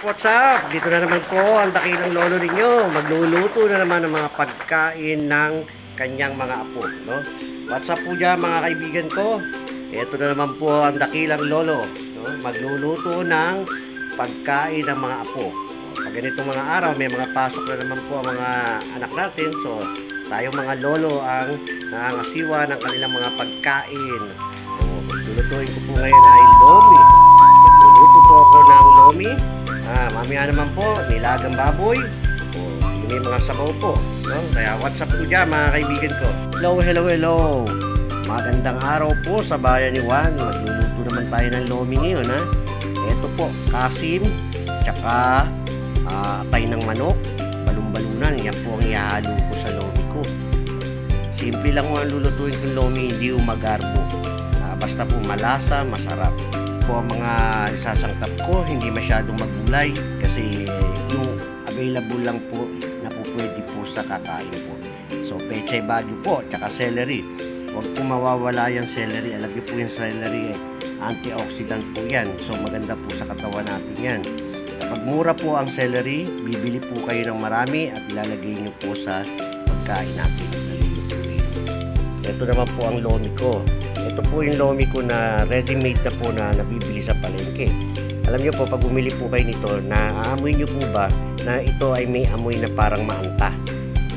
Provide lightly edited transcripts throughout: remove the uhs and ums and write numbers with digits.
What's up? Dito na naman po ang dakilang lolo ninyo. Magluluto na naman ng mga pagkain ng kanyang mga apo, no? What's up po dyan mga kaibigan ko? Ito na naman po ang dakilang lolo, no? Magluluto ng pagkain ng mga apo. Pag ganitong mga araw, may mga pasok na naman po ang mga anak natin. So, tayong mga lolo ang nangangasiwa ng kanilang mga pagkain. So, lulutuin ko po ngayon ay lomi. Magluluto po ako ng lomi. Mamaya naman po, nilagang baboy. May mga sabaw po, no? Kaya what's up po dyan mga kaibigan ko. Hello. Magandang araw po sa bayan ni Juan. Magluluto naman tayo ng lomi ngayon, ha. Ito po, kasim, tsaka atay ng manok, balon-balunan. Yan po ang ihalo ko sa lomi ko. Simple lang po ang lulutuin kong lomi, hindi umagarbo. Basta po malasa, masarap po ang mga isasangkap ko, hindi masyadong magulay kasi yung available lang po na po pwede po sa kakain po. So, pechay bagyo po, tsaka celery. Huwag po mawawala yung celery. Alam niyo po yung celery, antioxidant po yan. So, maganda po sa katawan natin yan. Kapag mura po ang celery, bibili po kayo ng marami at ilalagay niyo po sa pagkain natin. Ito naman po ang lomi ko. Ito po yung lomi ko na ready-made na po na nabibili sa palengke. Alam niyo po, pag bumili po kayo nito, naaamoy niyo po ba na ito ay may amoy na parang maanta?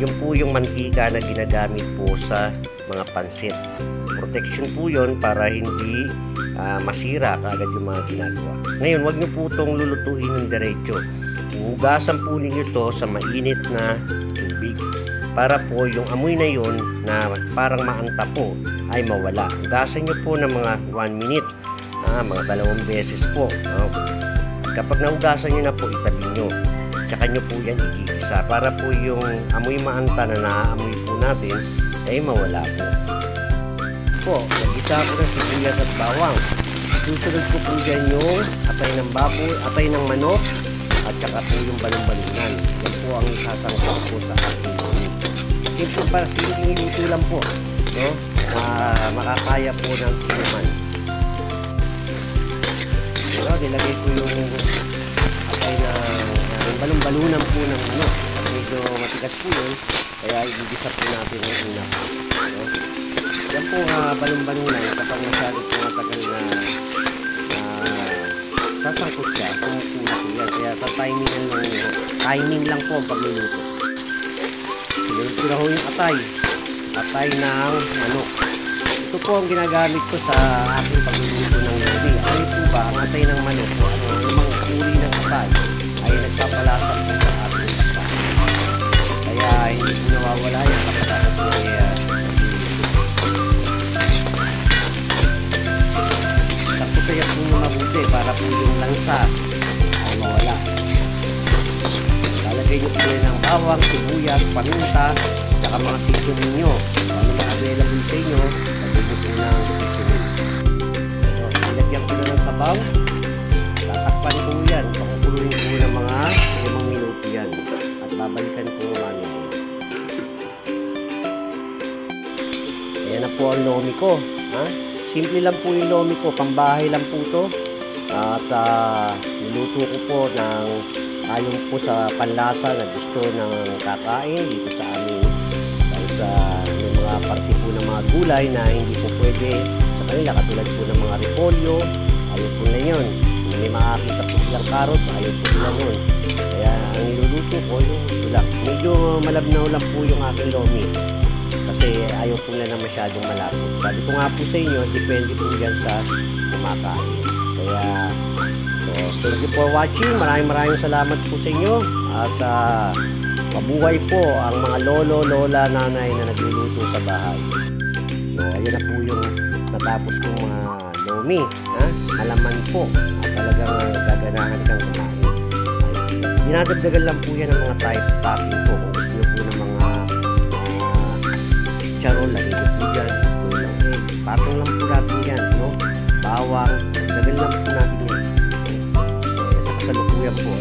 Yun po yung mantika na ginagamit po sa mga pansit. Protection po yun para hindi masira kaagad yung mga ginagawa. Ngayon, wag niyo po itong lulutuin ng diretso. Hugasan po ninyo ito sa mainit na tubig para po yung amoy na yun na parang maanta po ay mawala. Hugasan nyo po ng mga 1 minute, mga 2 beses po. Kapag nahugasan nyo na po, itabi nyo. Tsaka nyo po yan igigisa para po yung amoy maanta na naaamoy po natin ay mawala po. Po, nagisa ko na sibuyas at bawang. Susunod ko po dyan yung atay ng baboy, atay ng manok, at tsaka po yung balon-balunan. Yan po ang isasangkap po sa ating lomi. Ito para simpleng luto lang po, no? Makakaya po ng sinuman. Pero nilagay ko yung atay na balon-balunan po ng manok. Medyo matigas po yun, kaya igigisa po natin ang una. No? Yan po balon-balunan kapag masyado po matagal na sasangkot siya, pumupula po yan. Kaya sa timing lang po ang pagluluto. Sinunod ko na ho yung atay ng manok. Ito po ang ginagamit ko sa aking pagluluto ng lomi. Ano po ba ang atay ng manok? Yung mga uri ng atay ay nagpapalasa po sa ating pagkain. Kaya hindi po nawawala yan kapag ako po ay tapusayan po nyo mabuti para po yung lansa ay mawala. Lalagay nyo po ng bawang, sibuyas, paminta, saka mga seasoning nyo. Ano ba available sa inyo, lagay nyo po ng seasoning. So, ilagyan ko na ng sabaw. Tatakpan ko yan. Pakukuluin ko ng mga 5 minuto yan. At babalikan ko naman yun. Ayan na po ang lomi ko. Simple lang po yung lomi ko. Pambahay lang po ito. At niluto ko po ng ayon po sa panlasa na gusto ng kakain dito sa amin. Dahil sa mga parte po ng mga gulay na hindi po pwede sa kanila, katulad po ng mga repolyo, ayaw po na yun. Kung may makakita po silang carrots, ayaw po sila nun. Kaya ang niluluto ko yung ito lang. Medyo malabnaw lang po yung aking lomi kasi ayaw po na masyadong malapot. Sabi ko nga po sa inyo, depende po yan sa kumakain. Kaya thank you for watching. Maraming salamat po sa inyo. At mabuhay po ang mga lolo, lola, nanay na nagluluto sa bahay. So, ayun na po yung natapos kong mga lomi. Malaman po. At talagang gaganahan kang kumain. Dinadagdagan lang po yan ng mga type topping po. Kung gusto nyo po ng mga charol, lagay nyo po dyan. Kulang egg. Patong lang po natin yan. No? Bawang. Dagdagan lang po natin yan. Sa kasalukuyan po.